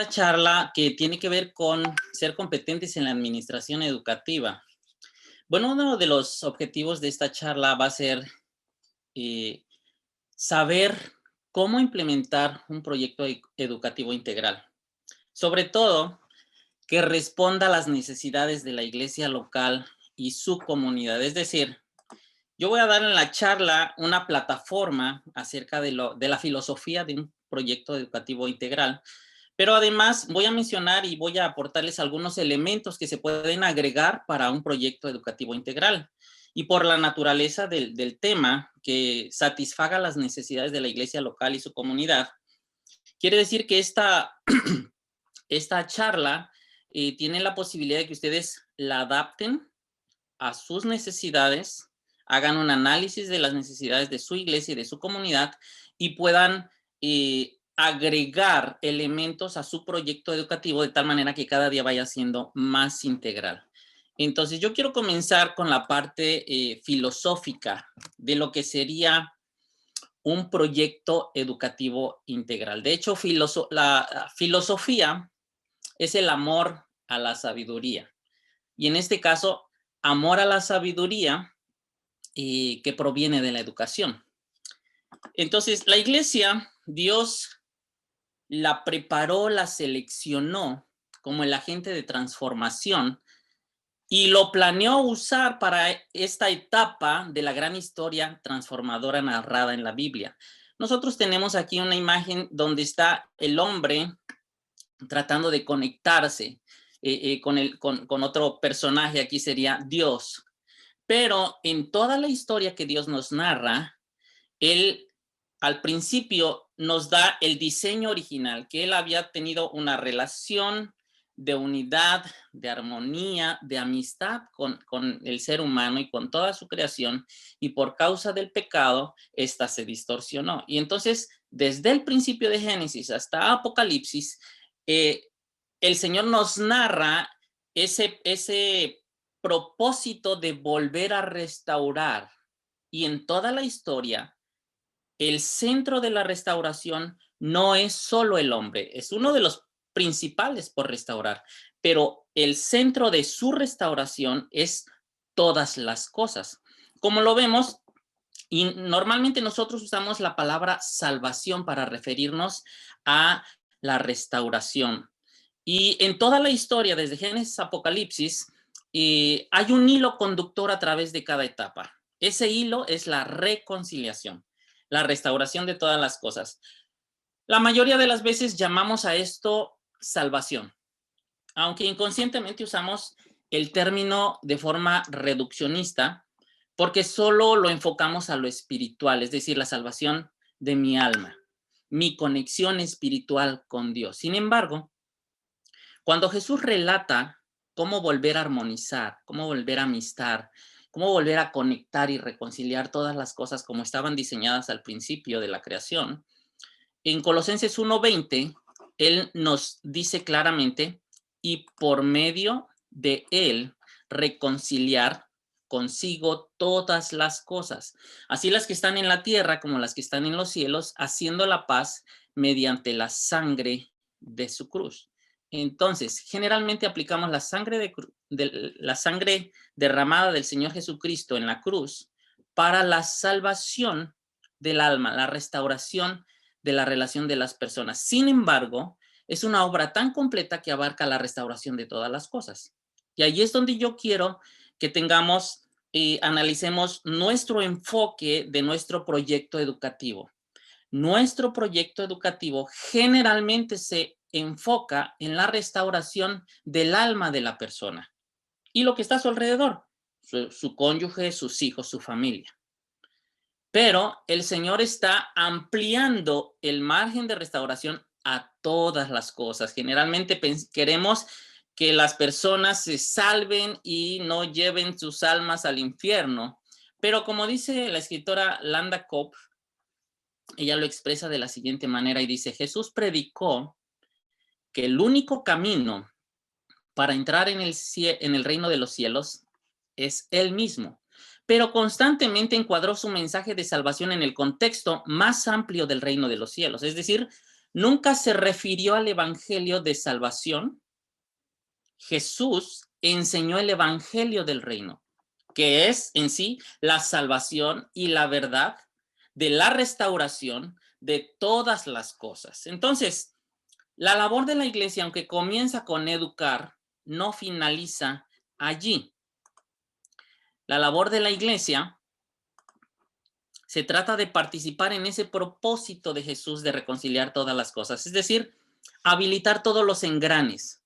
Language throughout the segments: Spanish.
esta charla que tiene que ver con ser competentes en la administración educativa. Bueno, uno de los objetivos de esta charla va a ser saber cómo implementar un proyecto educativo integral. Sobre todo, que responda a las necesidades de la iglesia local y su comunidad. Es decir, yo voy a dar en la charla una plataforma acerca de la filosofía de un proyecto educativo integral, pero además voy a mencionar y voy a aportarles algunos elementos que se pueden agregar para un proyecto educativo integral. Y por la naturaleza del tema, que satisfaga las necesidades de la iglesia local y su comunidad, quiere decir que esta charla tiene la posibilidad de que ustedes la adapten a sus necesidades, hagan un análisis de las necesidades de su iglesia y de su comunidad y puedan agregar elementos a su proyecto educativo de tal manera que cada día vaya siendo más integral. Entonces, yo quiero comenzar con la parte filosófica de lo que sería un proyecto educativo integral. De hecho, la filosofía es el amor a la sabiduría. Y en este caso, amor a la sabiduría que proviene de la educación. Entonces, la iglesia, Dios la preparó, la seleccionó como el agente de transformación y lo planeó usar para esta etapa de la gran historia transformadora narrada en la Biblia. Nosotros tenemos aquí una imagen donde está el hombre tratando de conectarse con otro personaje, aquí sería Dios. Pero en toda la historia que Dios nos narra, Él al principio nos da el diseño original, que Él había tenido una relación de unidad, de armonía, de amistad con el ser humano y con toda su creación, y por causa del pecado, esta se distorsionó. Y entonces, desde el principio de Génesis hasta Apocalipsis, el Señor nos narra ese propósito de volver a restaurar. Y en toda la historia, el centro de la restauración no es solo el hombre, es uno de los principales por restaurar, pero el centro de su restauración es todas las cosas. Como lo vemos, y normalmente nosotros usamos la palabra salvación para referirnos a la restauración. Y en toda la historia, desde Génesis a Apocalipsis, hay un hilo conductor a través de cada etapa. Ese hilo es la reconciliación, la restauración de todas las cosas. La mayoría de las veces llamamos a esto salvación, aunque inconscientemente usamos el término de forma reduccionista, porque solo lo enfocamos a lo espiritual, es decir, la salvación de mi alma, mi conexión espiritual con Dios. Sin embargo, cuando Jesús relata cómo volver a armonizar, cómo volver a amistar, cómo volver a conectar y reconciliar todas las cosas como estaban diseñadas al principio de la creación, en Colosenses 1:20, Él nos dice claramente, y por medio de Él reconciliar consigo todas las cosas, así las que están en la tierra como las que están en los cielos, haciendo la paz mediante la sangre de su cruz. Entonces, generalmente aplicamos la sangre la sangre derramada del Señor Jesucristo en la cruz para la salvación del alma, la restauración de la relación de las personas. Sin embargo, es una obra tan completa que abarca la restauración de todas las cosas. Y ahí es donde yo quiero que tengamos y analicemos nuestro enfoque de nuestro proyecto educativo. Nuestro proyecto educativo generalmente se enfoca en la restauración del alma de la persona y lo que está a su alrededor, su cónyuge, sus hijos, su familia. Pero el Señor está ampliando el margen de restauración a todas las cosas. Generalmente queremos que las personas se salven y no lleven sus almas al infierno. Pero como dice la escritora Landa Kopp, ella lo expresa de la siguiente manera y dice, Jesús predicó que el único camino para entrar en el reino de los cielos es Él mismo, pero constantemente encuadró su mensaje de salvación en el contexto más amplio del reino de los cielos, es decir, nunca se refirió al evangelio de salvación. Jesús enseñó el evangelio del reino, que es en sí la salvación y la verdad de la restauración de todas las cosas. Entonces, la labor de la iglesia, aunque comienza con educar, no finaliza allí. La labor de la iglesia se trata de participar en ese propósito de Jesús de reconciliar todas las cosas, es decir, habilitar todos los engranes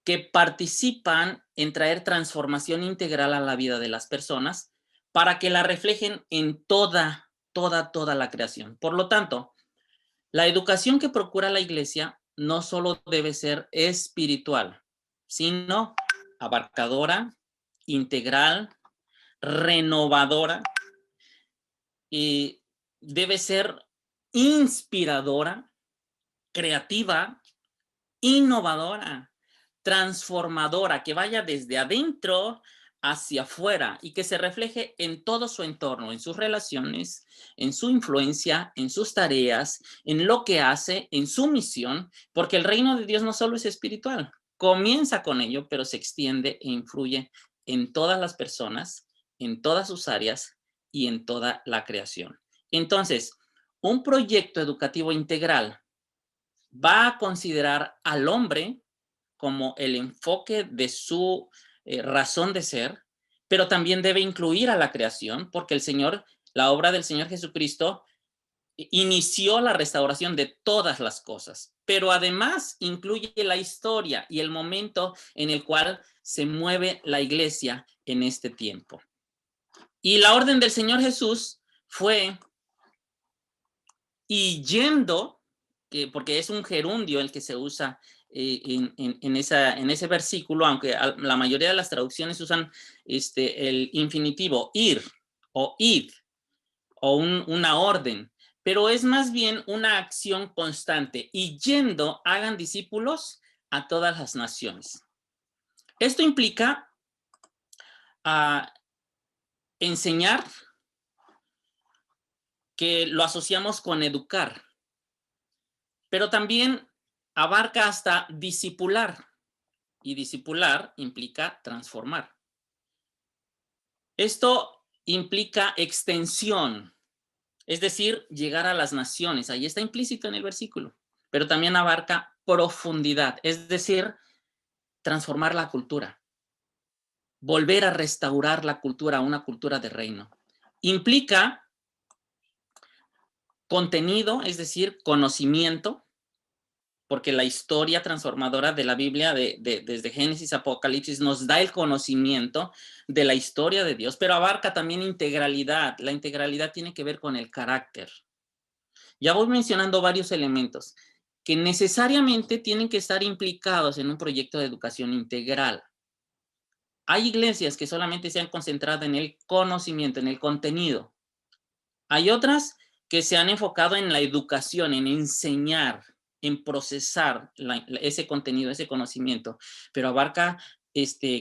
que participan en traer transformación integral a la vida de las personas para que la reflejen en toda la creación. Por lo tanto, la educación que procura la iglesia no solo debe ser espiritual, sino abarcadora, integral, renovadora, y debe ser inspiradora, creativa, innovadora, transformadora, que vaya desde adentro hacia afuera y que se refleje en todo su entorno, en sus relaciones, en su influencia, en sus tareas, en lo que hace, en su misión, porque el reino de Dios no solo es espiritual, comienza con ello, pero se extiende e influye en todas las personas, en todas sus áreas y en toda la creación. Entonces, un proyecto educativo integral va a considerar al hombre como el enfoque de su razón de ser, pero también debe incluir a la creación, porque el Señor, la obra del Señor Jesucristo, inició la restauración de todas las cosas, pero además incluye la historia y el momento en el cual se mueve la iglesia en este tiempo. Y la orden del Señor Jesús fue, y yendo, porque es un gerundio el que se usa en ese versículo, aunque la mayoría de las traducciones usan el infinitivo ir o id o una orden, pero es más bien una acción constante. Y yendo, hagan discípulos a todas las naciones. Esto implica enseñar, que lo asociamos con educar, pero también abarca hasta discipular, y discipular implica transformar. Esto implica extensión, es decir, llegar a las naciones. Ahí está implícito en el versículo, pero también abarca profundidad, es decir, transformar la cultura, volver a restaurar la cultura, una cultura de reino. Implica contenido, es decir, conocimiento, porque la historia transformadora de la Biblia, desde Génesis a Apocalipsis, nos da el conocimiento de la historia de Dios, pero abarca también integralidad. La integralidad tiene que ver con el carácter. Ya voy mencionando varios elementos que necesariamente tienen que estar implicados en un proyecto de educación integral. Hay iglesias que solamente se han concentrado en el conocimiento, en el contenido. Hay otras que se han enfocado en la educación, en enseñar, en procesar ese contenido, ese conocimiento, pero abarca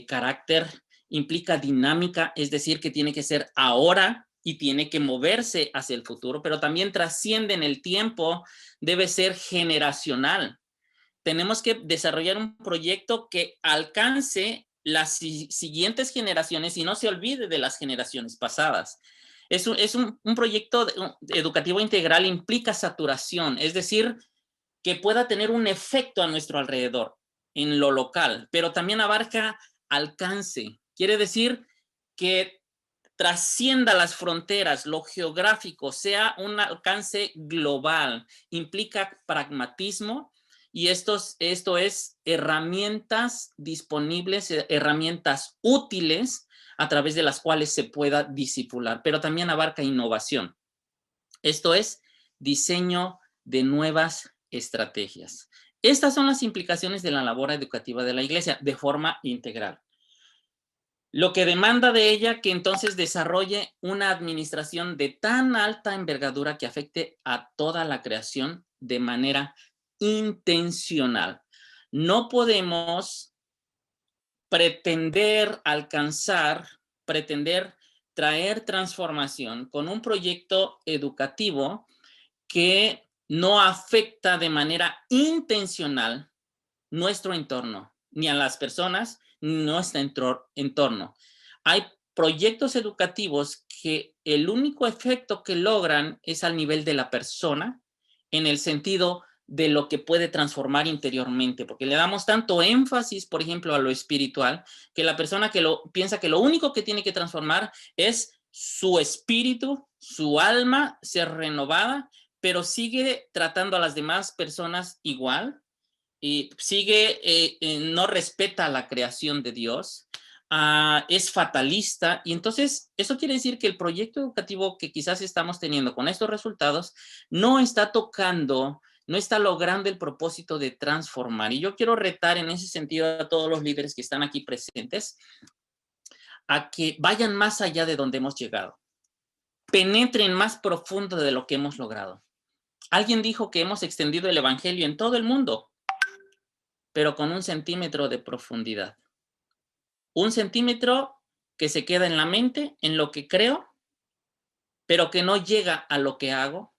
carácter, implica dinámica, es decir, que tiene que ser ahora y tiene que moverse hacia el futuro, pero también trasciende en el tiempo, debe ser generacional. Tenemos que desarrollar un proyecto que alcance las siguientes generaciones y no se olvide de las generaciones pasadas. Es un proyecto educativo integral, implica saturación, es decir, que pueda tener un efecto a nuestro alrededor, en lo local, pero también abarca alcance. Quiere decir que trascienda las fronteras, lo geográfico, sea un alcance global, implica pragmatismo, y esto es herramientas disponibles, herramientas útiles a través de las cuales se pueda discipular, pero también abarca innovación. Esto es diseño de nuevas estrategias. Estas son las implicaciones de la labor educativa de la iglesia de forma integral. Lo que demanda de ella que entonces desarrolle una administración de tan alta envergadura que afecte a toda la creación de manera intencional. No podemos pretender alcanzar, pretender traer transformación con un proyecto educativo que no afecta de manera intencional nuestro entorno, ni a las personas, ni nuestro entorno. Hay proyectos educativos que el único efecto que logran es al nivel de la persona, en el sentido de lo que puede transformar interiormente, porque le damos tanto énfasis, por ejemplo, a lo espiritual, que la persona piensa que lo único que tiene que transformar es su espíritu, su alma ser renovada, pero sigue tratando a las demás personas igual, y sigue, no respeta la creación de Dios, es fatalista, y entonces eso quiere decir que el proyecto educativo que quizás estamos teniendo con estos resultados no está tocando, no está logrando el propósito de transformar. Y yo quiero retar en ese sentido a todos los líderes que están aquí presentes a que vayan más allá de donde hemos llegado, penetren más profundo de lo que hemos logrado. Alguien dijo que hemos extendido el evangelio en todo el mundo, pero con 1 centímetro de profundidad. 1 centímetro que se queda en la mente, en lo que creo, pero que no llega a lo que hago,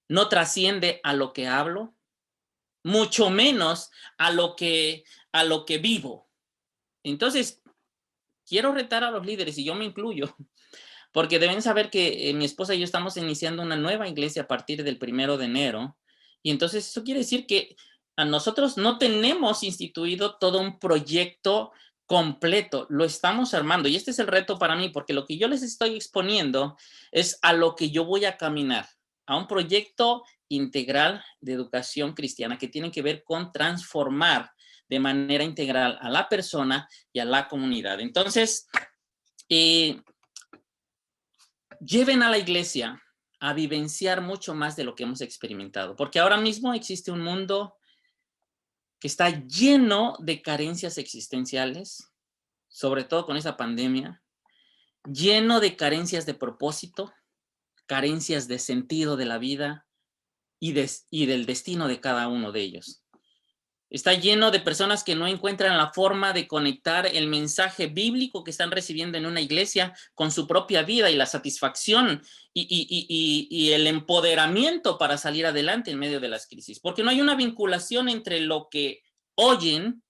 no trasciende a lo que hablo, mucho menos a lo que vivo. Entonces, quiero retar a los líderes, y yo me incluyo, porque deben saber que mi esposa y yo estamos iniciando una nueva iglesia a partir del 1 de enero, y entonces eso quiere decir que a nosotros no tenemos instituido todo un proyecto completo, lo estamos armando, y este es el reto para mí, porque lo que yo les estoy exponiendo es a lo que yo voy a caminar, a un proyecto integral de educación cristiana que tiene que ver con transformar de manera integral a la persona y a la comunidad. Entonces, lleven a la iglesia a vivenciar mucho más de lo que hemos experimentado, porque ahora mismo existe un mundo que está lleno de carencias existenciales, sobre todo con esa pandemia, lleno de carencias de propósito, carencias de sentido de la vida y del destino de cada uno de ellos. Está lleno de personas que no encuentran la forma de conectar el mensaje bíblico que están recibiendo en una iglesia con su propia vida y la satisfacción y el empoderamiento para salir adelante en medio de las crisis. Porque no hay una vinculación entre lo que oyen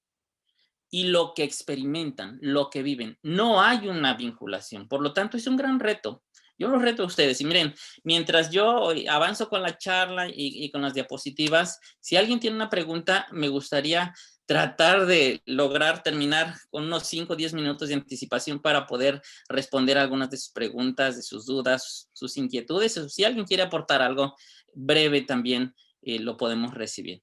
y lo que experimentan, lo que viven. No hay una vinculación. Por lo tanto, es un gran reto. Yo los reto a ustedes. Y miren, mientras yo avanzo con la charla y con las diapositivas, si alguien tiene una pregunta, me gustaría tratar de lograr terminar con unos 5 o 10 minutos de anticipación para poder responder algunas de sus preguntas, de sus dudas, sus inquietudes. O si alguien quiere aportar algo breve también, lo podemos recibir.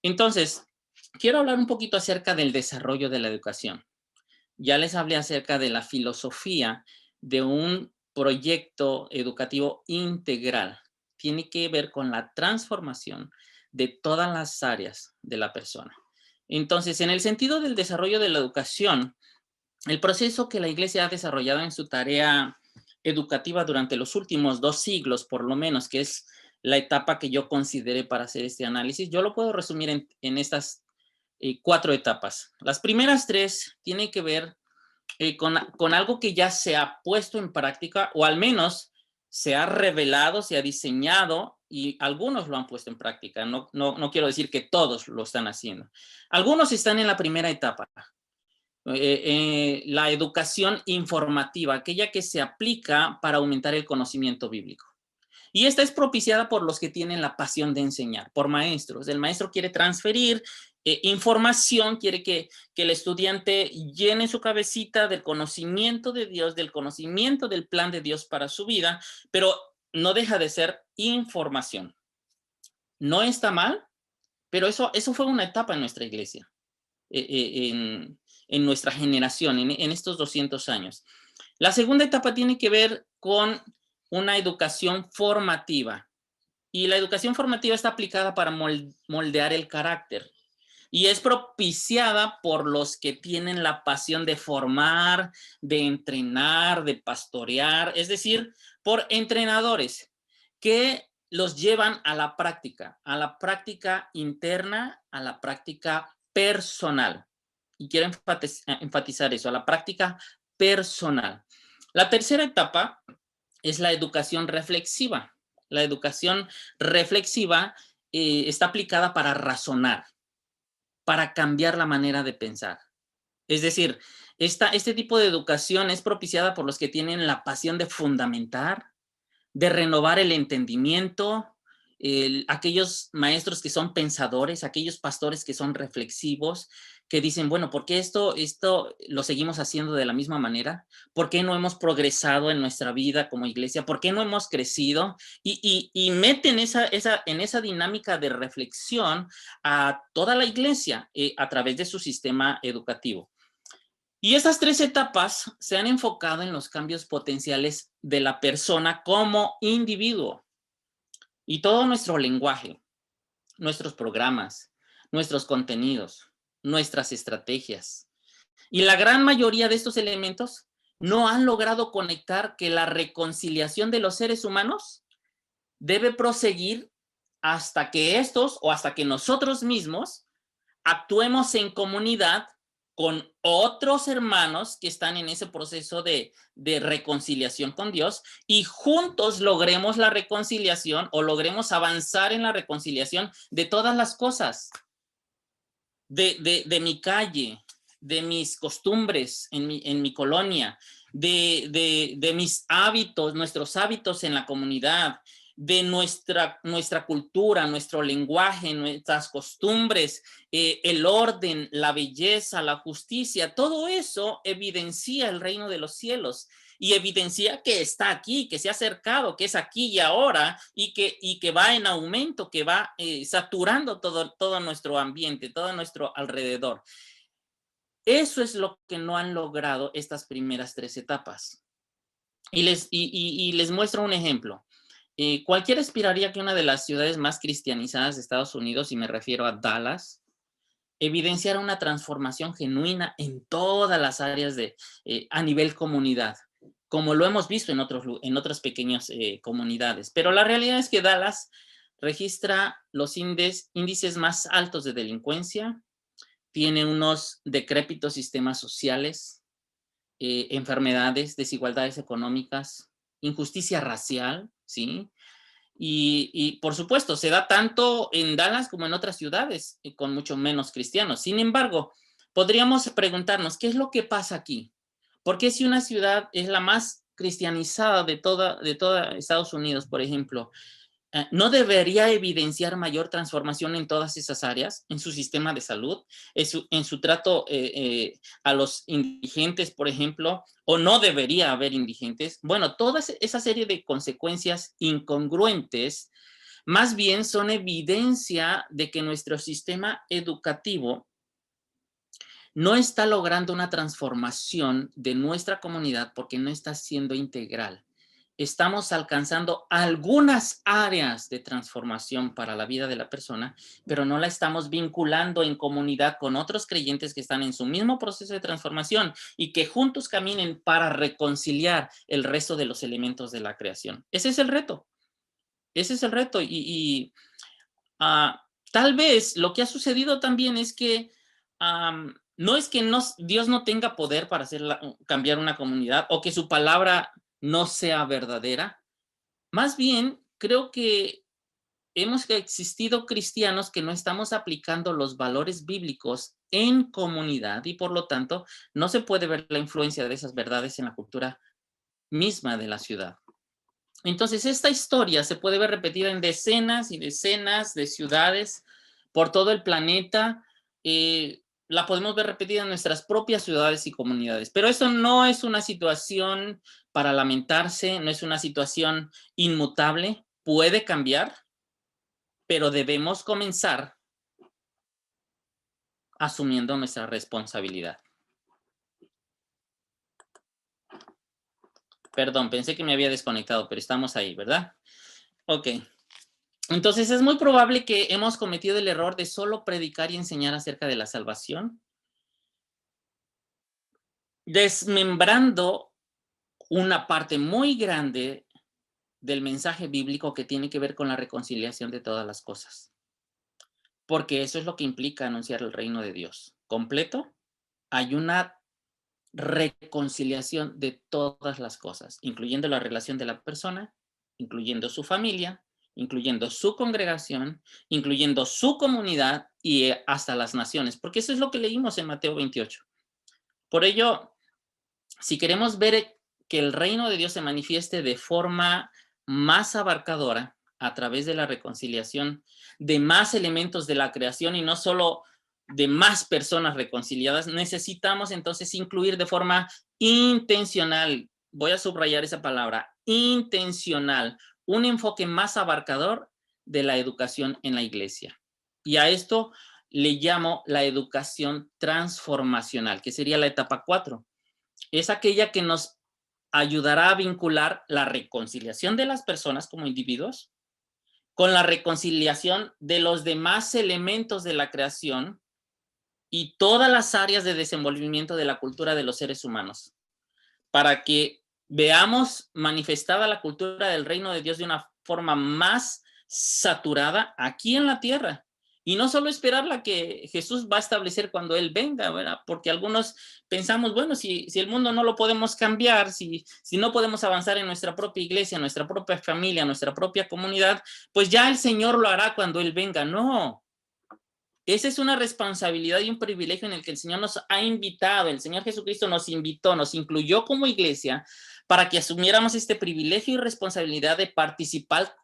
Entonces, quiero hablar un poquito acerca del desarrollo de la educación. Ya les hablé acerca de la filosofía de un proyecto educativo integral. Tiene que ver con la transformación de todas las áreas de la persona. Entonces, en el sentido del desarrollo de la educación, el proceso que la Iglesia ha desarrollado en su tarea educativa durante los últimos 2 siglos, por lo menos, que es la etapa que yo consideré para hacer este análisis, yo lo puedo resumir en estas 4 etapas. Las primeras 3 tienen que ver con algo que ya se ha puesto en práctica, o al menos se ha revelado, se ha diseñado, y algunos lo han puesto en práctica. No quiero decir que todos lo están haciendo. Algunos están en la primera etapa, la educación informativa, aquella que se aplica para aumentar el conocimiento bíblico. Y esta es propiciada por los que tienen la pasión de enseñar, por maestros. El maestro quiere transferir información, quiere que el estudiante llene su cabecita del conocimiento de Dios, del conocimiento del plan de Dios para su vida, pero no deja de ser información. No está mal, pero eso fue una etapa en nuestra iglesia, en nuestra generación, en estos 200 años. La segunda etapa tiene que ver con una educación formativa. Y la educación formativa está aplicada para moldear el carácter. Y es propiciada por los que tienen la pasión de formar, de entrenar, de pastorear, es decir, por entrenadores que los llevan a la práctica interna, a la práctica personal. Y quiero enfatizar eso, a la práctica personal. La tercera etapa es la educación reflexiva. La educación reflexiva está aplicada para razonar, para cambiar la manera de pensar. Es decir, este tipo de educación es propiciada por los que tienen la pasión de fundamentar, de renovar el entendimiento, aquellos maestros que son pensadores, aquellos pastores que son reflexivos, que dicen, bueno, ¿por qué esto lo seguimos haciendo de la misma manera? ¿Por qué no hemos progresado en nuestra vida como iglesia? ¿Por qué no hemos crecido? Y meten en esa dinámica de reflexión a toda la iglesia a través de su sistema educativo. Y esas 3 etapas se han enfocado en los cambios potenciales de la persona como individuo. Y todo nuestro lenguaje, nuestros programas, nuestros contenidos, nuestras estrategias. Y la gran mayoría de estos elementos no han logrado conectar que la reconciliación de los seres humanos debe proseguir hasta que estos o hasta que nosotros mismos actuemos en comunidad con otros hermanos que están en ese proceso de reconciliación con Dios y juntos logremos la reconciliación o logremos avanzar en la reconciliación de todas las cosas, de mi calle, de mis costumbres en mi colonia, de mis hábitos, nuestros hábitos en la comunidad, de nuestra cultura, nuestro lenguaje, nuestras costumbres, el orden, la belleza, la justicia, todo eso evidencia el reino de los cielos y evidencia que está aquí, que se ha acercado, que es aquí y ahora y que va en aumento, que va saturando todo nuestro ambiente, todo nuestro alrededor. Eso es lo que no han logrado estas primeras 3 etapas. Y les muestro un ejemplo. Cualquiera esperaría que una de las ciudades más cristianizadas de Estados Unidos, y me refiero a Dallas, evidenciara una transformación genuina en todas las áreas a nivel comunidad, como lo hemos visto en otras pequeñas comunidades. Pero la realidad es que Dallas registra los índices más altos de delincuencia, tiene unos decrépitos sistemas sociales, enfermedades, desigualdades económicas, injusticia racial, ¿sí? Y por supuesto, se da tanto en Dallas como en otras ciudades, con mucho menos cristianos. Sin embargo, podríamos preguntarnos, ¿qué es lo que pasa aquí? ¿Por qué si una ciudad es la más cristianizada de toda Estados Unidos, por ejemplo, ¿no debería evidenciar mayor transformación en todas esas áreas, en su sistema de salud, en su trato a los indigentes, por ejemplo, o no debería haber indigentes? Bueno, toda esa serie de consecuencias incongruentes más bien son evidencia de que nuestro sistema educativo no está logrando una transformación de nuestra comunidad porque no está siendo integral. Estamos alcanzando algunas áreas de transformación para la vida de la persona, pero no la estamos vinculando en comunidad con otros creyentes que están en su mismo proceso de transformación y que juntos caminen para reconciliar el resto de los elementos de la creación. Ese es el reto. Ese es el reto. Tal vez lo que ha sucedido también es que no es que Dios no tenga poder para cambiar una comunidad o que su palabra no sea verdadera. Más bien, creo que hemos existido cristianos que no estamos aplicando los valores bíblicos en comunidad y por lo tanto no se puede ver la influencia de esas verdades en la cultura misma de la ciudad. Entonces, esta historia se puede ver repetida en decenas y decenas de ciudades por todo el planeta. La podemos ver repetida en nuestras propias ciudades y comunidades. Pero eso no es una situación para lamentarse, no es una situación inmutable. Puede cambiar, pero debemos comenzar asumiendo nuestra responsabilidad. Perdón, pensé que me había desconectado, pero estamos ahí, ¿verdad? Ok. Entonces es muy probable que hemos cometido el error de solo predicar y enseñar acerca de la salvación, desmembrando una parte muy grande del mensaje bíblico que tiene que ver con la reconciliación de todas las cosas. Porque eso es lo que implica anunciar el reino de Dios. Completo, hay una reconciliación de todas las cosas, incluyendo la relación de la persona, incluyendo su familia, incluyendo su congregación, incluyendo su comunidad y hasta las naciones, porque eso es lo que leímos en Mateo 28. Por ello, si queremos ver que el reino de Dios se manifieste de forma más abarcadora a través de la reconciliación de más elementos de la creación y no solo de más personas reconciliadas, necesitamos entonces incluir de forma intencional, voy a subrayar esa palabra, intencional, un enfoque más abarcador de la educación en la iglesia. Y a esto le llamo la educación transformacional, que sería la etapa 4. Es aquella que nos ayudará a vincular la reconciliación de las personas como individuos con la reconciliación de los demás elementos de la creación y todas las áreas de desenvolvimiento de la cultura de los seres humanos, para que veamos manifestada la cultura del reino de Dios de una forma más saturada aquí en la tierra. Y no solo esperar la que Jesús va a establecer cuando Él venga, ¿verdad? Porque algunos pensamos, bueno, si el mundo no lo podemos cambiar, si no podemos avanzar en nuestra propia iglesia, nuestra propia familia, nuestra propia comunidad, pues ya el Señor lo hará cuando Él venga. No, esa es una responsabilidad y un privilegio en el que el Señor nos ha invitado, el Señor Jesucristo nos invitó, nos incluyó como iglesia para que asumiéramos este privilegio y responsabilidad de participar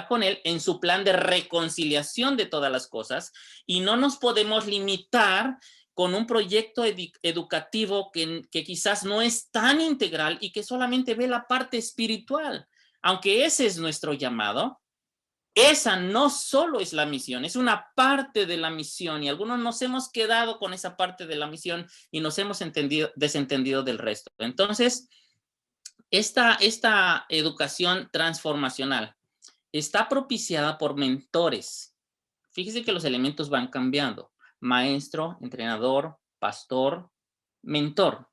con Él en su plan de reconciliación de todas las cosas, y no nos podemos limitar con un proyecto educativo que quizás no es tan integral y que solamente ve la parte espiritual, aunque ese es nuestro llamado. Esa no solo es la misión, es una parte de la misión, y algunos nos hemos quedado con esa parte de la misión y nos hemos desentendido del resto. Entonces, esta educación transformacional está propiciada por mentores. Fíjese que los elementos van cambiando: maestro, entrenador, pastor, mentor.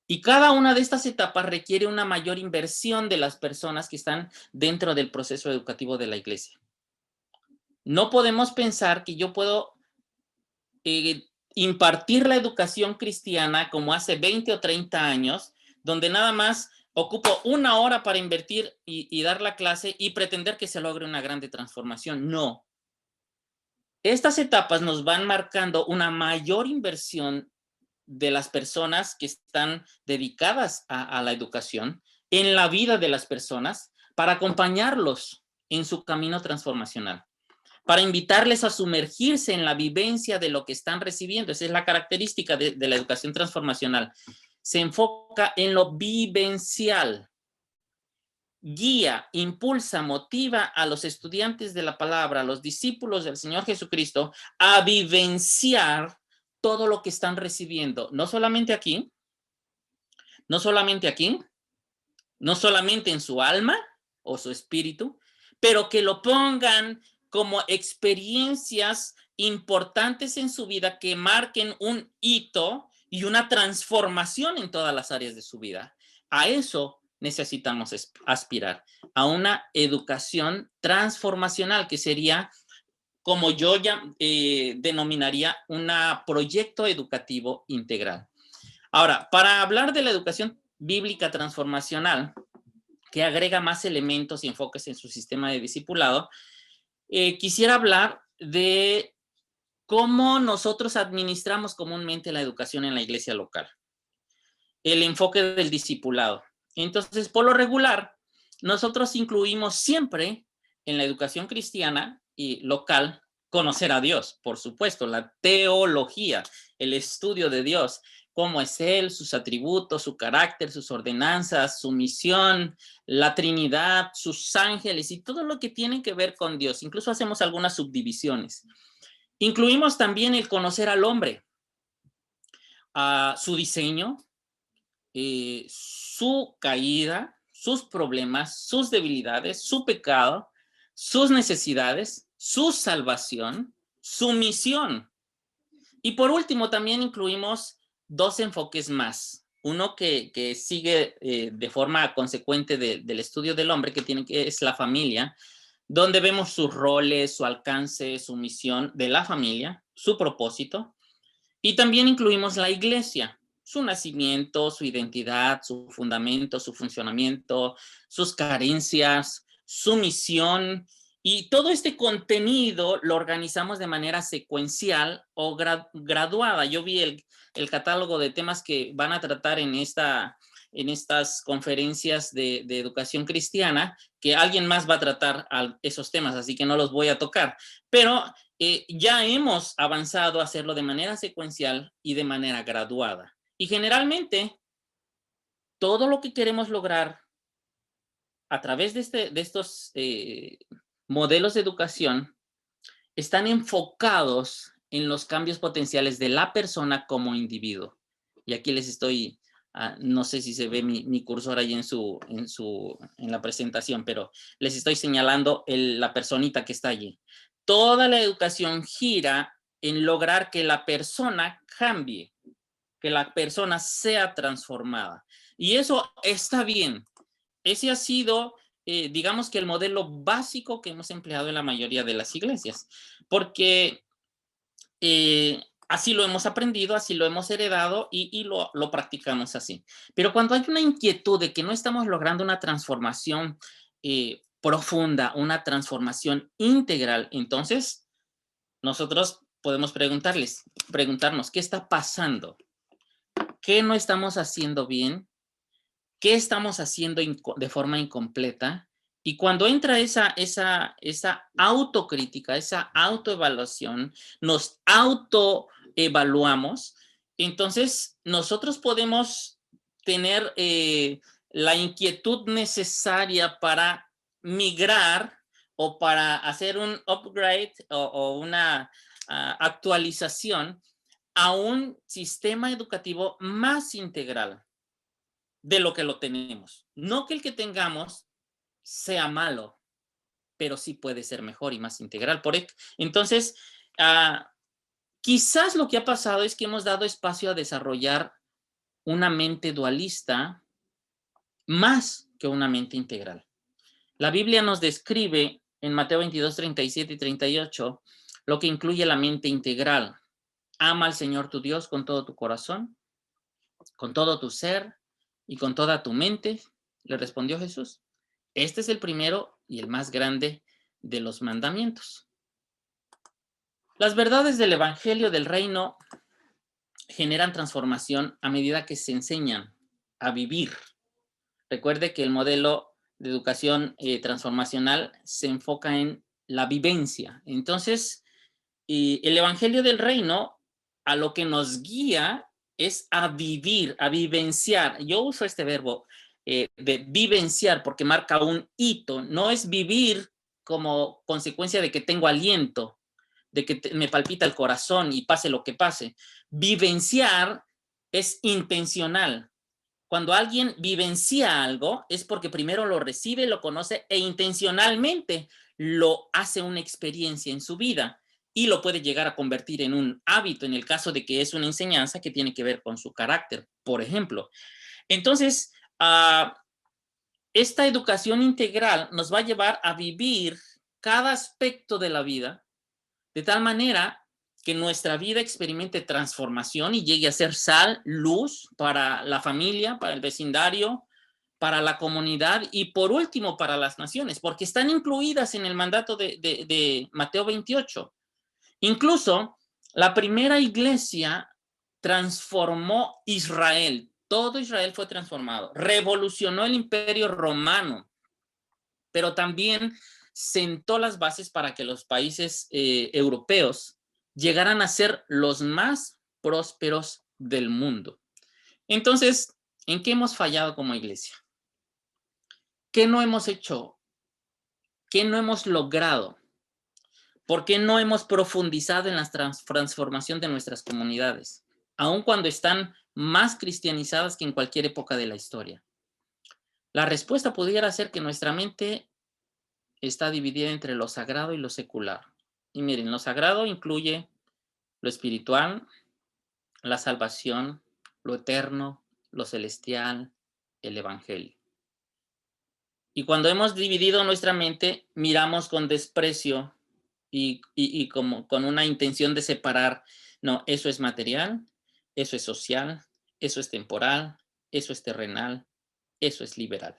Y cada una de estas etapas requiere una mayor inversión de las personas que están dentro del proceso educativo de la iglesia. No podemos pensar que yo puedo impartir la educación cristiana como hace 20 o 30 años, donde nada más ocupo una hora para invertir y dar la clase y pretender que se logre una grande transformación. No. Estas etapas nos van marcando una mayor inversión de las personas que están dedicadas a la educación en la vida de las personas, para acompañarlos en su camino transformacional, para invitarles a sumergirse en la vivencia de lo que están recibiendo. Esa es la característica de la educación transformacional. Se enfoca en lo vivencial. Guía, impulsa, motiva a los estudiantes de la palabra, a los discípulos del Señor Jesucristo, a vivenciar todo lo que están recibiendo, no solamente aquí, no solamente aquí, no solamente en su alma o su espíritu, pero que lo pongan como experiencias importantes en su vida, que marquen un hito y una transformación en todas las áreas de su vida. A eso necesitamos aspirar, a una educación transformacional, que sería, como yo ya denominaría, un proyecto educativo integral. Ahora, para hablar de la educación bíblica transformacional, que agrega más elementos y enfoques en su sistema de discipulado, quisiera hablar de cómo nosotros administramos comúnmente la educación en la iglesia local, el enfoque del discipulado. Entonces, por lo regular, nosotros incluimos siempre en la educación cristiana y local conocer a Dios, por supuesto, la teología, el estudio de Dios, cómo es Él, sus atributos, su carácter, sus ordenanzas, su misión, la Trinidad, sus ángeles y todo lo que tiene que ver con Dios. Incluso hacemos algunas subdivisiones. Incluimos también el conocer al hombre, su diseño, su caída, sus problemas, sus debilidades, su pecado, sus necesidades, su salvación, su misión. Y por último, también incluimos dos enfoques más. Uno que sigue de forma consecuente del estudio del hombre, que es la familia, donde vemos sus roles, su alcance, su misión de la familia, su propósito. Y también incluimos la iglesia, su nacimiento, su identidad, su fundamento, su funcionamiento, sus carencias, su misión, y todo este contenido lo organizamos de manera secuencial o graduada. Yo vi el catálogo de temas que van a tratar en estas conferencias de educación cristiana, que alguien más va a tratar esos temas, así que no los voy a tocar. Pero ya hemos avanzado a hacerlo de manera secuencial y de manera graduada. Y generalmente, todo lo que queremos lograr a través de estos modelos de educación están enfocados en los cambios potenciales de la persona como individuo. Y aquí les estoy, no sé si se ve mi cursor ahí en la presentación, pero les estoy señalando la personita que está allí. Toda la educación gira en lograr que la persona cambie, que la persona sea transformada. Y eso está bien. Ese ha sido, digamos que el modelo básico que hemos empleado en la mayoría de las iglesias, porque así lo hemos aprendido, así lo hemos heredado y lo practicamos así. Pero cuando hay una inquietud de que no estamos logrando una transformación profunda, una transformación integral, entonces nosotros podemos preguntarnos, ¿qué está pasando? ¿Qué no estamos haciendo bien? ¿Qué estamos haciendo de forma incompleta? Y cuando entra esa autocrítica, esa autoevaluación, nos autoevaluamos, entonces nosotros podemos tener la inquietud necesaria para migrar o para hacer un upgrade o una actualización a un sistema educativo más integral de lo que lo tenemos. No que el que tengamos sea malo, pero sí puede ser mejor y más integral. Entonces, quizás lo que ha pasado es que hemos dado espacio a desarrollar una mente dualista más que una mente integral. La Biblia nos describe en Mateo 22, 37 y 38 lo que incluye la mente integral. Ama al Señor tu Dios con todo tu corazón, con todo tu ser y con toda tu mente, le respondió Jesús. Este es el primero y el más grande de los mandamientos. Las verdades del Evangelio del Reino generan transformación a medida que se enseñan a vivir. Recuerde que el modelo de educación transformacional se enfoca en la vivencia. Entonces, el Evangelio del Reino a lo que nos guía es a vivir, a vivenciar. Yo uso este verbo de vivenciar porque marca un hito. No es vivir como consecuencia de que tengo aliento, de que me palpita el corazón y pase lo que pase. Vivenciar es intencional. Cuando alguien vivencia algo es porque primero lo recibe, lo conoce e intencionalmente lo hace una experiencia en su vida y lo puede llegar a convertir en un hábito en el caso de que es una enseñanza que tiene que ver con su carácter, por ejemplo. Entonces, esta educación integral nos va a llevar a vivir cada aspecto de la vida de tal manera que nuestra vida experimente transformación y llegue a ser sal, luz para la familia, para el vecindario, para la comunidad y por último para las naciones, porque están incluidas en el mandato de Mateo 28. Incluso la primera iglesia transformó Israel. Todo Israel fue transformado. Revolucionó el imperio romano, pero también sentó las bases para que los países europeos llegaran a ser los más prósperos del mundo. Entonces, ¿en qué hemos fallado como iglesia? ¿Qué no hemos hecho? ¿Qué no hemos logrado? ¿Por qué no hemos profundizado en la transformación de nuestras comunidades, aun cuando están más cristianizadas que en cualquier época de la historia? La respuesta pudiera ser que nuestra mente está dividida entre lo sagrado y lo secular. Y miren, lo sagrado incluye lo espiritual, la salvación, lo eterno, lo celestial, el evangelio. Y cuando hemos dividido nuestra mente, miramos con desprecio y como con una intención de separar, no, eso es material, eso es social, eso es temporal, eso es terrenal, eso es liberal.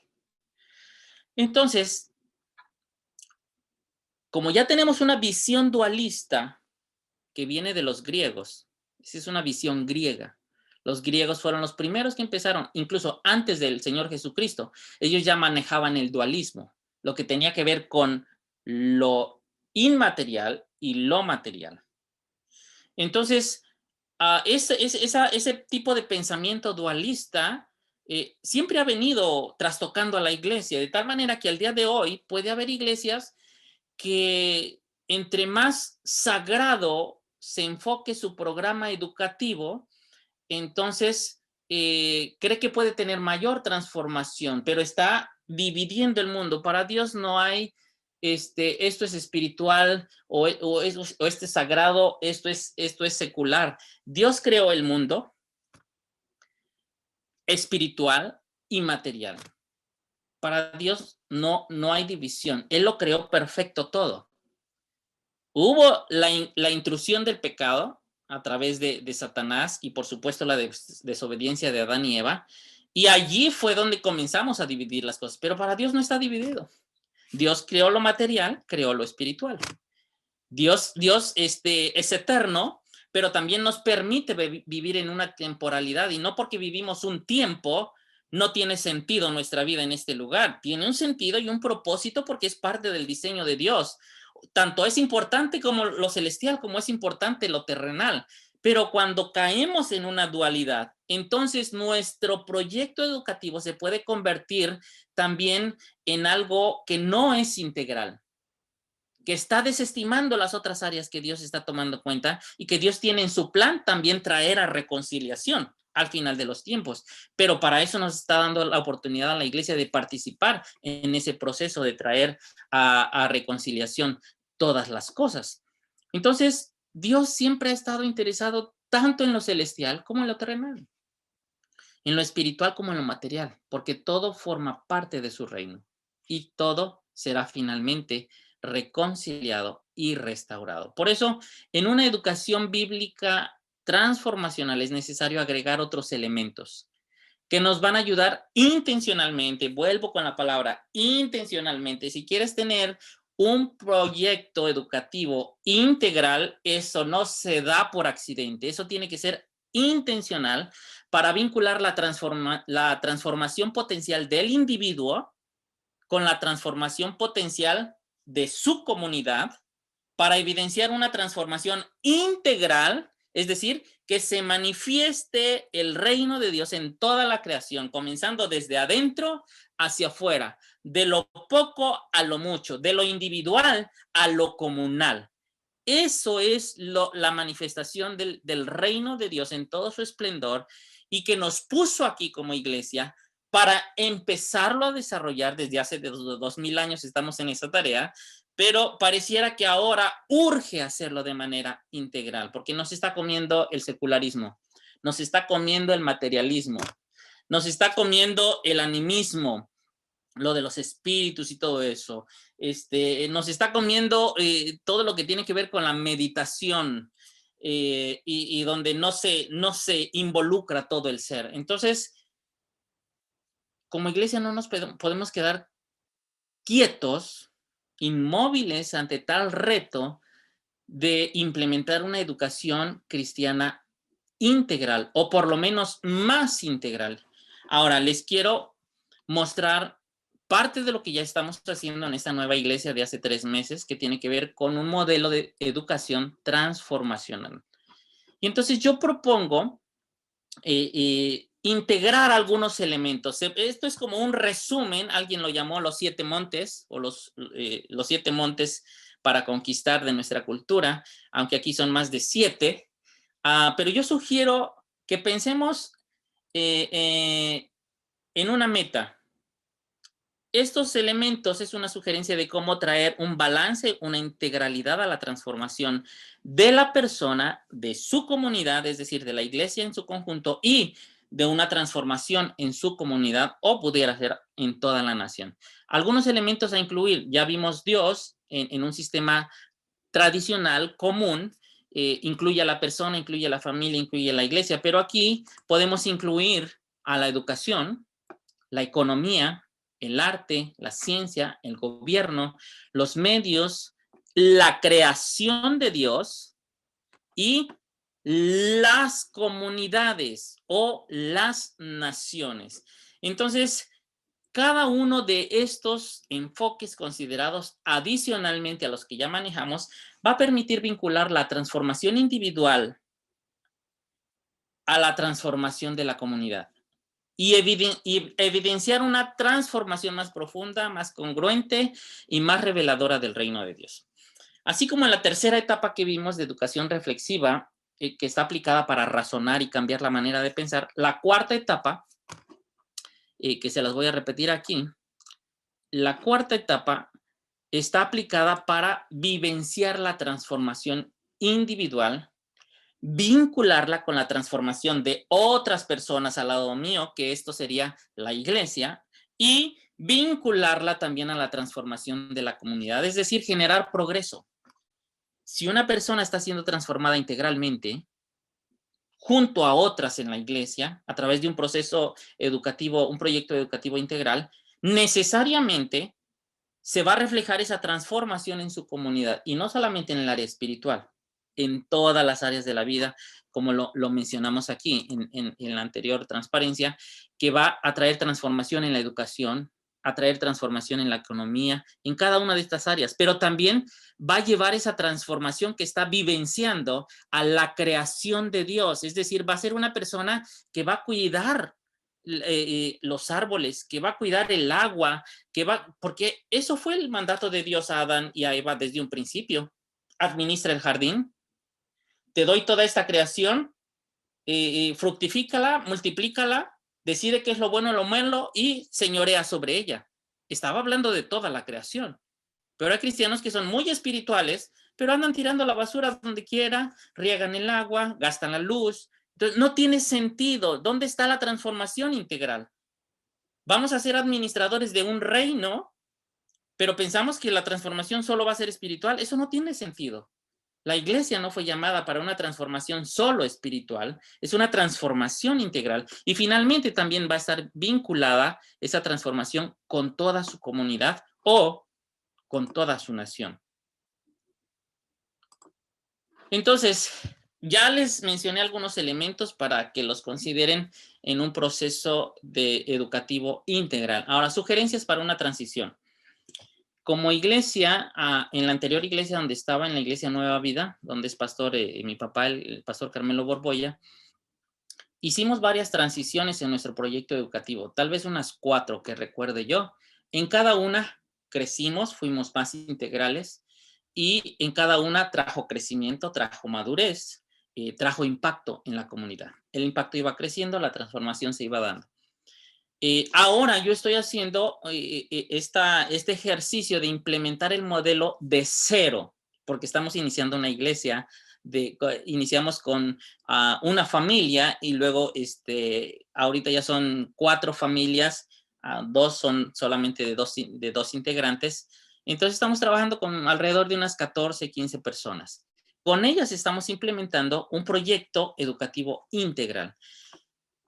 Entonces, como ya tenemos una visión dualista que viene de los griegos, esa es una visión griega. Los griegos fueron los primeros que empezaron, incluso antes del Señor Jesucristo. Ellos ya manejaban el dualismo, lo que tenía que ver con lo inmaterial y lo material. Entonces, ese tipo de pensamiento dualista siempre ha venido trastocando a la iglesia, de tal manera que al día de hoy puede haber iglesias que entre más sagrado se enfoque su programa educativo, entonces cree que puede tener mayor transformación, pero está dividiendo el mundo. Para Dios no hay esto es espiritual o este es sagrado, esto es secular. Dios creó el mundo espiritual y material. Para Dios no hay división. Él lo creó perfecto todo. Hubo la intrusión del pecado a través de Satanás y por supuesto la desobediencia de Adán y Eva, y allí fue donde comenzamos a dividir las cosas, pero para Dios no está dividido. Dios creó lo material, creó lo espiritual. Dios es eterno, pero también nos permite vivir en una temporalidad, y no porque vivimos un tiempo no tiene sentido nuestra vida en este lugar. Tiene un sentido y un propósito porque es parte del diseño de Dios. Tanto es importante como lo celestial, como es importante lo terrenal. Pero cuando caemos en una dualidad, entonces nuestro proyecto educativo se puede convertir también en algo que no es integral, que está desestimando las otras áreas que Dios está tomando cuenta y que Dios tiene en su plan también traer a reconciliación al final de los tiempos. Pero para eso nos está dando la oportunidad a la iglesia de participar en ese proceso de traer a reconciliación todas las cosas. Entonces, Dios siempre ha estado interesado tanto en lo celestial como en lo terrenal, en lo espiritual como en lo material, porque todo forma parte de su reino y todo será finalmente reconciliado y restaurado. Por eso, en una educación bíblica transformacional es necesario agregar otros elementos que nos van a ayudar intencionalmente. Vuelvo con la palabra intencionalmente. Si quieres tener un proyecto educativo integral, eso no se da por accidente. Eso tiene que ser intencional para vincular la transformación potencial del individuo con la transformación potencial de su comunidad, para evidenciar una transformación integral, es decir, que se manifieste el reino de Dios en toda la creación, comenzando desde adentro hacia afuera, de lo poco a lo mucho, de lo individual a lo comunal. Eso es la manifestación del reino de Dios en todo su esplendor, y que nos puso aquí como iglesia para empezarlo a desarrollar desde hace 2000 años. Estamos en esa tarea, pero pareciera que ahora urge hacerlo de manera integral, porque nos está comiendo el secularismo, nos está comiendo el materialismo, nos está comiendo el animismo, lo de los espíritus y todo eso. Nos está comiendo todo lo que tiene que ver con la meditación, y donde no se involucra todo el ser. Entonces, como iglesia no nos podemos quedar quietos, inmóviles ante tal reto de implementar una educación cristiana integral, o por lo menos más integral. Ahora, les quiero mostrar parte de lo que ya estamos haciendo en esta nueva iglesia de hace 3 meses, que tiene que ver con un modelo de educación transformacional. Y entonces yo propongo integrar algunos elementos. Esto es como un resumen, alguien lo llamó los 7 montes, o los 7 montes para conquistar de nuestra cultura, aunque aquí son más de 7. Pero yo sugiero que pensemos en una meta. Estos elementos es una sugerencia de cómo traer un balance, una integralidad a la transformación de la persona, de su comunidad, es decir, de la iglesia en su conjunto, y de una transformación en su comunidad, o pudiera ser en toda la nación. Algunos elementos a incluir: ya vimos Dios en un sistema tradicional, común, incluye a la persona, incluye a la familia, incluye a la iglesia, pero aquí podemos incluir a la educación, la economía, el arte, la ciencia, el gobierno, los medios, la creación de Dios y las comunidades o las naciones. Entonces, cada uno de estos enfoques considerados adicionalmente a los que ya manejamos va a permitir vincular la transformación individual a la transformación de la comunidad y evidenciar una transformación más profunda, más congruente y más reveladora del reino de Dios. Así como en la tercera etapa que vimos de educación reflexiva, que está aplicada para razonar y cambiar la manera de pensar, la cuarta etapa, que se las voy a repetir aquí, la cuarta etapa está aplicada para vivenciar la transformación individual, vincularla con la transformación de otras personas al lado mío, que esto sería la iglesia, y vincularla también a la transformación de la comunidad, es decir, generar progreso. Si una persona está siendo transformada integralmente, junto a otras en la iglesia, a través de un proceso educativo, un proyecto educativo integral, necesariamente se va a reflejar esa transformación en su comunidad, y no solamente en el área espiritual, en todas las áreas de la vida, como lo mencionamos aquí en la anterior transparencia, que va a traer transformación en la educación, a traer transformación en la economía, en cada una de estas áreas, pero también va a llevar esa transformación que está vivenciando a la creación de Dios, es decir, va a ser una persona que va a cuidar los árboles, que va a cuidar el agua, porque eso fue el mandato de Dios a Adán y a Eva desde un principio. Administra el jardín, te doy toda esta creación, fructifícala, multiplícala, decide qué es lo bueno y lo malo y señorea sobre ella. Estaba hablando de toda la creación. Pero hay cristianos que son muy espirituales, pero andan tirando la basura donde quiera, riegan el agua, gastan la luz. Entonces, no tiene sentido. ¿Dónde está la transformación integral? Vamos a ser administradores de un reino, pero pensamos que la transformación solo va a ser espiritual. Eso no tiene sentido. La iglesia no fue llamada para una transformación solo espiritual, es una transformación integral. Y finalmente también va a estar vinculada esa transformación con toda su comunidad o con toda su nación. Entonces, ya les mencioné algunos elementos para que los consideren en un proceso educativo integral. Ahora, sugerencias para una transición. Como iglesia, en la anterior iglesia donde estaba, en la iglesia Nueva Vida, donde es pastor mi papá, el pastor Carmelo Borboya, hicimos varias transiciones en nuestro proyecto educativo, tal vez unas 4 que recuerde yo. En cada una crecimos, fuimos más integrales y en cada una trajo crecimiento, trajo madurez, trajo impacto en la comunidad. El impacto iba creciendo, la transformación se iba dando. Ahora yo estoy haciendo este ejercicio de implementar el modelo de cero, porque estamos iniciando una iglesia, iniciamos con una familia y luego ahorita ya son 4 familias, 2 son solamente de dos integrantes, entonces estamos trabajando con alrededor de unas 14, 15 personas. Con ellas estamos implementando un proyecto educativo integral.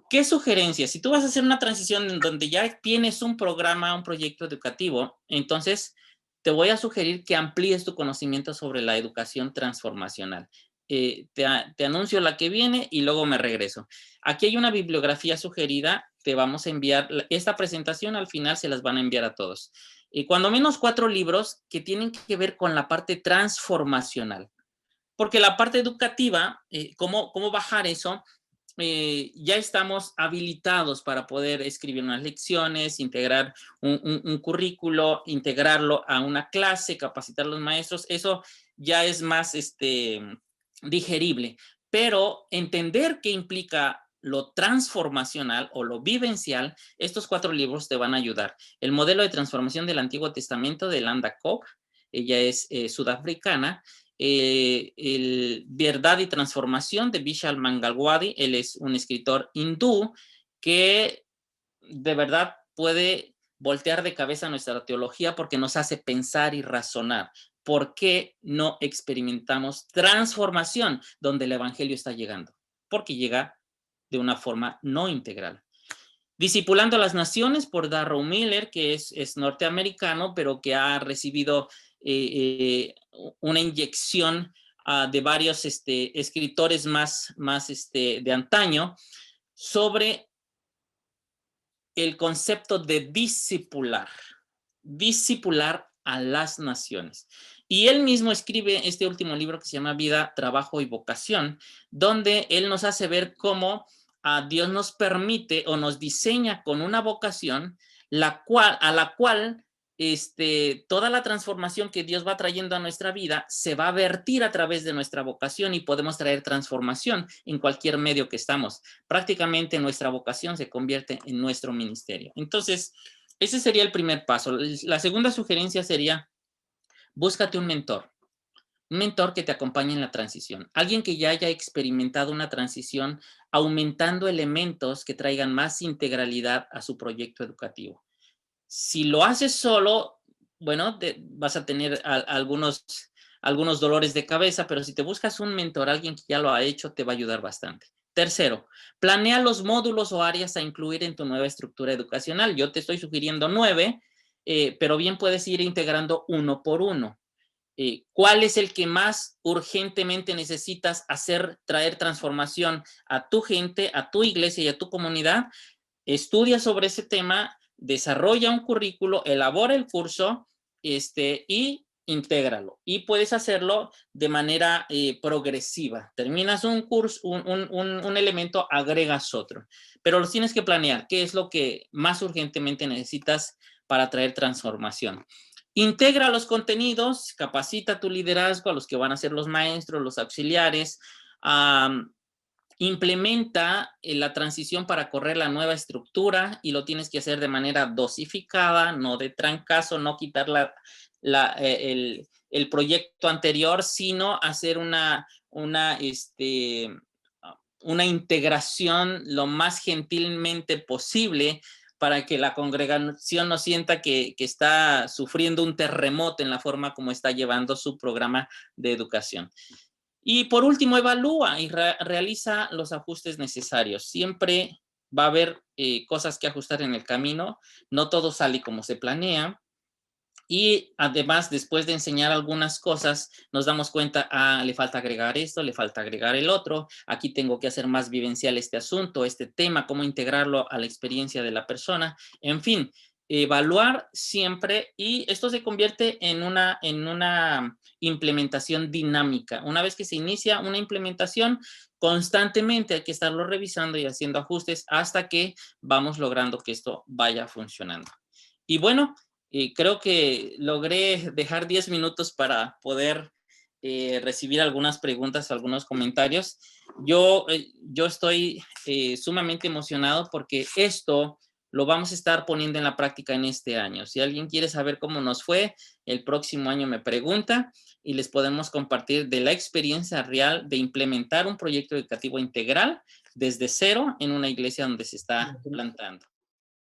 ¿Qué sugerencias? Si tú vas a hacer una transición en donde ya tienes un programa, un proyecto educativo, entonces te voy a sugerir que amplíes tu conocimiento sobre la educación transformacional. Te anuncio la que viene y luego me regreso. Aquí hay una bibliografía sugerida, te vamos a enviar, esta presentación al final se las van a enviar a todos. Cuando menos 4 libros que tienen que ver con la parte transformacional. Porque la parte educativa, ¿cómo bajar eso? Ya estamos habilitados para poder escribir unas lecciones, integrar un currículo, integrarlo a una clase, capacitar a los maestros, eso ya es más digerible. Pero entender qué implica lo transformacional o lo vivencial, estos 4 libros te van a ayudar. El modelo de transformación del Antiguo Testamento de Landa Cobb, ella es sudafricana. El Verdad y Transformación de Vishal Mangalwadi, él es un escritor hindú que de verdad puede voltear de cabeza nuestra teología porque nos hace pensar y razonar. ¿Por qué no experimentamos transformación donde el evangelio está llegando? Porque llega de una forma no integral. Discipulando a las Naciones por Darrow Miller, que es norteamericano, pero que ha recibido una inyección de varios escritores más de antaño sobre el concepto de discipular a las naciones. Y él mismo escribe este último libro que se llama Vida, Trabajo y Vocación, donde él nos hace ver cómo Dios nos permite o nos diseña con una vocación a la cual toda la transformación que Dios va trayendo a nuestra vida se va a vertir a través de nuestra vocación y podemos traer transformación en cualquier medio que estamos. Prácticamente nuestra vocación se convierte en nuestro ministerio. Entonces, ese sería el primer paso. La segunda sugerencia sería, búscate un mentor que te acompañe en la transición. Alguien que ya haya experimentado una transición aumentando elementos que traigan más integralidad a su proyecto educativo. Si lo haces solo, bueno, vas a tener algunos dolores de cabeza, pero si te buscas un mentor, alguien que ya lo ha hecho, te va a ayudar bastante. Tercero, planea los módulos o áreas a incluir en tu nueva estructura educacional. Yo te estoy sugiriendo 9, pero bien puedes ir integrando uno por uno. ¿Cuál es el que más urgentemente necesitas traer transformación a tu gente, a tu iglesia y a tu comunidad? Estudia sobre ese tema, desarrolla un currículo, elabora el curso y intégralo. Y puedes hacerlo de manera progresiva. Terminas un curso, un elemento, agregas otro. Pero los tienes que planear. ¿Qué es lo que más urgentemente necesitas para traer transformación? Integra los contenidos, capacita tu liderazgo a los que van a ser los maestros, los auxiliares, implementa la transición para correr la nueva estructura y lo tienes que hacer de manera dosificada, no de trancazo, no quitar el proyecto anterior, sino hacer una integración lo más gentilmente posible para que la congregación no sienta que está sufriendo un terremoto en la forma como está llevando su programa de educación. Y por último, evalúa y realiza los ajustes necesarios. Siempre va a haber cosas que ajustar en el camino. No todo sale como se planea. Y además, después de enseñar algunas cosas, nos damos cuenta, le falta agregar esto, le falta agregar el otro. Aquí tengo que hacer más vivencial este asunto, este tema, cómo integrarlo a la experiencia de la persona. En fin, evaluar siempre, y esto se convierte en una implementación dinámica. Una vez que se inicia una implementación, constantemente hay que estarlo revisando y haciendo ajustes hasta que vamos logrando que esto vaya funcionando. Y bueno, creo que logré dejar 10 minutos para poder recibir algunas preguntas, algunos comentarios. Yo estoy sumamente emocionado porque esto lo vamos a estar poniendo en la práctica en este año. Si alguien quiere saber cómo nos fue, el próximo año me pregunta y les podemos compartir de la experiencia real de implementar un proyecto educativo integral desde cero en una iglesia donde se está plantando.